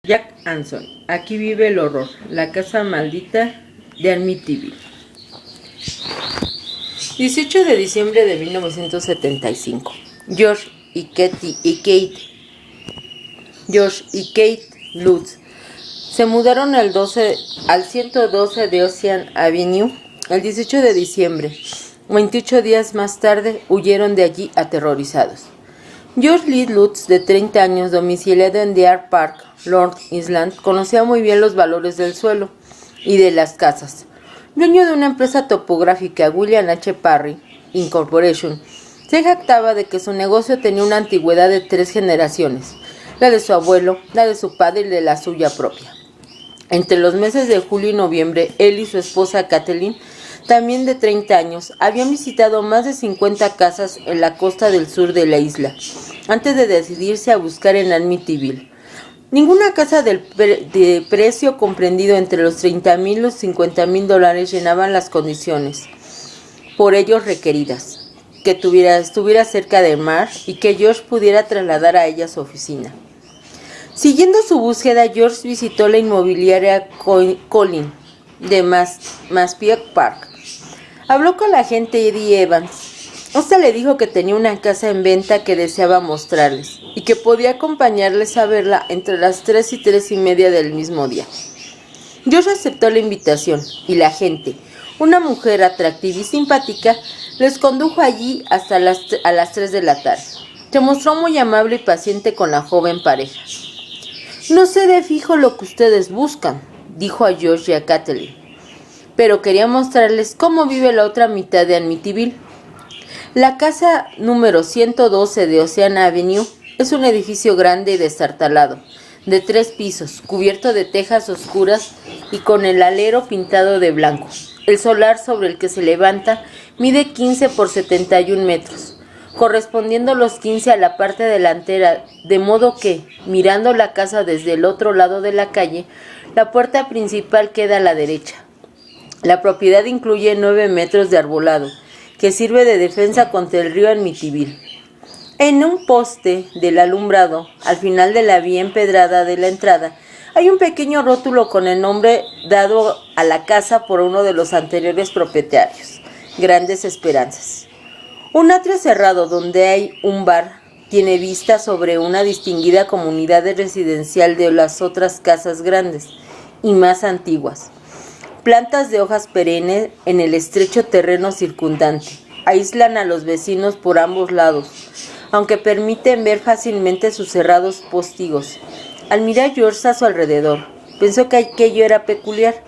Jack Anson. Aquí vive el horror. La casa maldita de Amityville. 18 de diciembre de 1975. George y Kate Lutz se mudaron al 112 de Ocean Avenue el 18 de diciembre. 28 días más tarde huyeron de allí aterrorizados. George Lee Lutz, de 30 años, domiciliado en Deer Park, Long Island, conocía muy bien los valores del suelo y de las casas. Dueño de una empresa topográfica, William H. Parry Incorporation, se jactaba de que su negocio tenía una antigüedad de 3 generaciones, la de su abuelo, la de su padre y de la suya propia. Entre los meses de julio y noviembre, él y su esposa Kathleen, también de 30 años, habían visitado más de 50 casas en la costa del sur de la isla, antes de decidirse a buscar en Amityville. Ninguna casa de precio comprendido entre los $30,000 y los $50,000 llenaban las condiciones por ellos requeridas, que estuviera cerca del mar y que George pudiera trasladar a ella su oficina. Siguiendo su búsqueda, George visitó la inmobiliaria Collin de Maspeth Park. Habló con la agente Eddie Evans. Esta le dijo que tenía una casa en venta que deseaba mostrarles y que podía acompañarles a verla entre las 3 y 3:30 del mismo día. George aceptó la invitación y la agente, una mujer atractiva y simpática, les condujo allí hasta a las 3 de la tarde. Se mostró muy amable y paciente con la joven pareja. No sé de fijo lo que ustedes buscan, dijo a George y a Kathleen, pero quería mostrarles cómo vive la otra mitad de Amityville. La casa número 112 de Ocean Avenue es un edificio grande y destartalado, de 3 pisos, cubierto de tejas oscuras y con el alero pintado de blanco. El solar sobre el que se levanta mide 15 por 71 metros, correspondiendo los 15 a la parte delantera, de modo que, mirando la casa desde el otro lado de la calle, la puerta principal queda a la derecha. La propiedad incluye 9 metros de arbolado, que sirve de defensa contra el río Amityville. En un poste del alumbrado, al final de la vía empedrada de la entrada, hay un pequeño rótulo con el nombre dado a la casa por uno de los anteriores propietarios, Grandes Esperanzas. Un atrio cerrado donde hay un bar tiene vista sobre una distinguida comunidad residencial de las otras casas grandes y más antiguas. Plantas de hojas perennes en el estrecho terreno circundante aíslan a los vecinos por ambos lados, aunque permiten ver fácilmente sus cerrados postigos. Al mirar George a su alrededor, pensó que aquello era peculiar.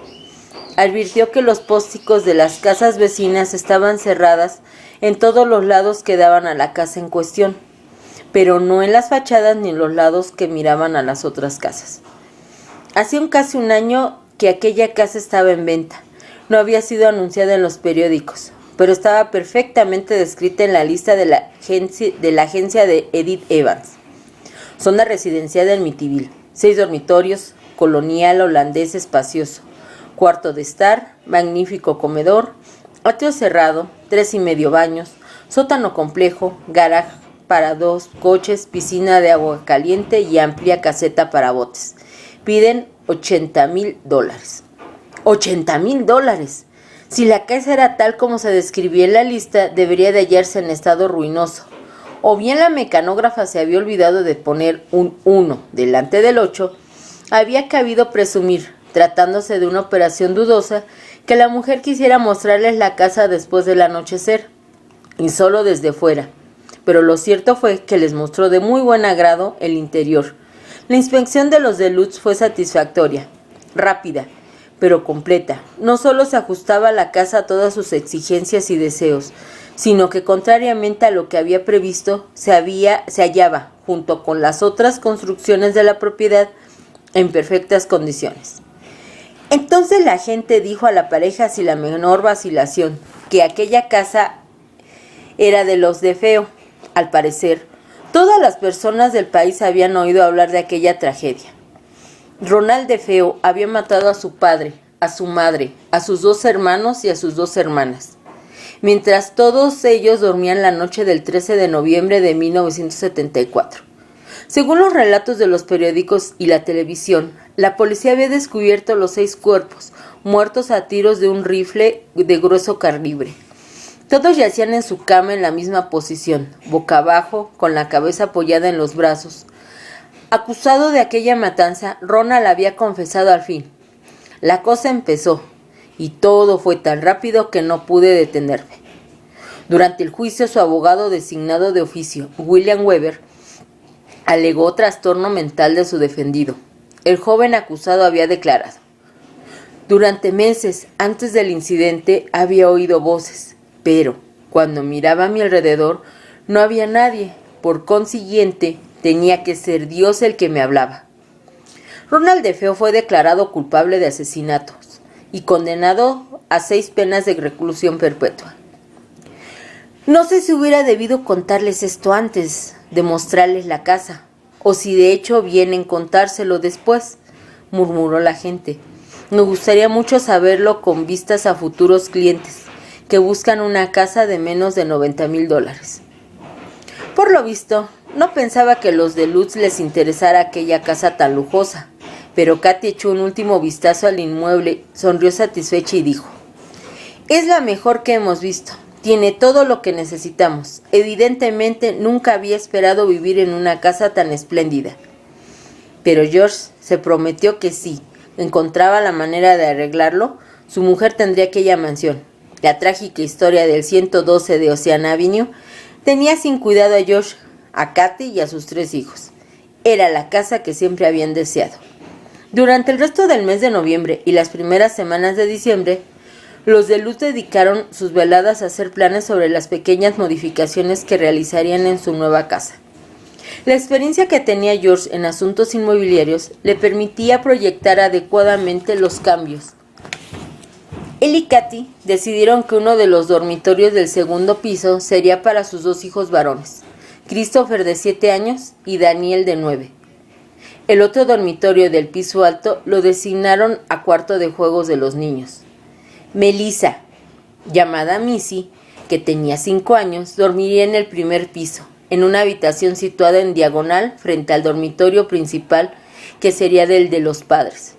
Advirtió que los pósticos de las casas vecinas estaban cerradas en todos los lados que daban a la casa en cuestión, pero no en las fachadas ni en los lados que miraban a las otras casas. Hacía casi un año que aquella casa estaba en venta. No había sido anunciada en los periódicos, pero estaba perfectamente descrita en la lista de la agencia de Edith Evans. Zona residencial de Amityville, 6 dormitorios, colonial holandés espacioso, cuarto de estar, magnífico comedor, atrio cerrado, 3,5 baños, sótano complejo, garaje para 2 coches, piscina de agua caliente y amplia caseta para botes. Piden $80,000. $80,000. Si la casa era tal como se describía en la lista, debería de hallarse en estado ruinoso. O bien la mecanógrafa se había olvidado de poner un 1 delante del 8, había cabido presumir, tratándose de una operación dudosa, que la mujer quisiera mostrarles la casa después del anochecer, y solo desde fuera. Pero lo cierto fue que les mostró de muy buen agrado el interior. La inspección de los de Lutz fue satisfactoria, rápida, pero completa. No solo se ajustaba la casa a todas sus exigencias y deseos, sino que, contrariamente a lo que había previsto, se hallaba, junto con las otras construcciones de la propiedad, en perfectas condiciones. Entonces la gente dijo a la pareja sin la menor vacilación que aquella casa era de los de Feo. Al parecer, todas las personas del país habían oído hablar de aquella tragedia. Ronald DeFeo había matado a su padre, a su madre, a sus 2 hermanos y a sus 2 hermanas. Mientras todos ellos dormían la noche del 13 de noviembre de 1974. Según los relatos de los periódicos y la televisión, la policía había descubierto los 6 cuerpos, muertos a tiros de un rifle de grueso calibre. Todos yacían en su cama en la misma posición, boca abajo, con la cabeza apoyada en los brazos. Acusado de aquella matanza, Ronald había confesado al fin. La cosa empezó, y todo fue tan rápido que no pude detenerme. Durante el juicio, su abogado designado de oficio, William Weber, alegó trastorno mental de su defendido. El joven acusado había declarado: durante meses antes del incidente había oído voces, pero cuando miraba a mi alrededor no había nadie. Por consiguiente, tenía que ser Dios el que me hablaba. Ronald DeFeo fue declarado culpable de asesinatos y condenado a 6 penas de reclusión perpetua. No sé si hubiera debido contarles esto antes de mostrarles la casa, o si de hecho vienen contárselo después, murmuró la gente. Me gustaría mucho saberlo con vistas a futuros clientes que buscan una casa de menos de $90,000. Por lo visto, no pensaba que a los de Lutz les interesara aquella casa tan lujosa, pero Katy echó un último vistazo al inmueble, sonrió satisfecha y dijo: es la mejor que hemos visto. Tiene todo lo que necesitamos. Evidentemente nunca había esperado vivir en una casa tan espléndida. Pero George se prometió que si encontraba la manera de arreglarlo, su mujer tendría aquella mansión. La trágica historia del 112 de Ocean Avenue tenía sin cuidado a George, a Katy y a sus 3 hijos. Era la casa que siempre habían deseado. Durante el resto del mes de noviembre y las primeras semanas de diciembre, los de Lutz dedicaron sus veladas a hacer planes sobre las pequeñas modificaciones que realizarían en su nueva casa. La experiencia que tenía George en asuntos inmobiliarios le permitía proyectar adecuadamente los cambios. Él y Katy decidieron que uno de los dormitorios del segundo piso sería para sus 2 hijos varones, Christopher de 7 años y Daniel de 9. El otro dormitorio del piso alto lo designaron a cuarto de juegos de los niños. Melissa, llamada Missy, que tenía 5 años, dormiría en el primer piso, en una habitación situada en diagonal frente al dormitorio principal, que sería del de los padres.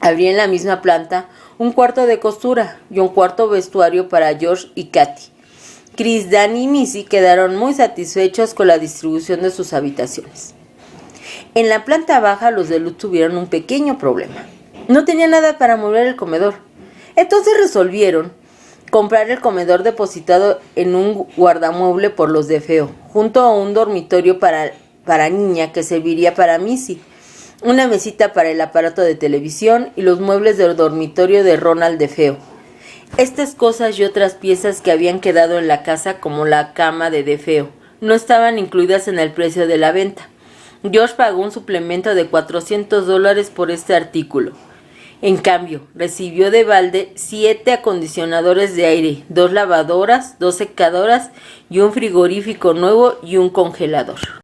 Habría en la misma planta un cuarto de costura y un cuarto vestuario para George y Katy. Chris, Danny y Missy quedaron muy satisfechos con la distribución de sus habitaciones. En la planta baja, los de Lutz tuvieron un pequeño problema. No tenía nada para mover el comedor. Entonces resolvieron comprar el comedor depositado en un guardamueble por los DeFeo, junto a un dormitorio para niña que serviría para Missy, una mesita para el aparato de televisión y los muebles del dormitorio de Ronald DeFeo. Estas cosas y otras piezas que habían quedado en la casa, como la cama de DeFeo, no estaban incluidas en el precio de la venta. George pagó un suplemento de $400 por este artículo. En cambio, recibió de balde 7 acondicionadores de aire, 2 lavadoras, 2 secadoras y un frigorífico nuevo y un congelador.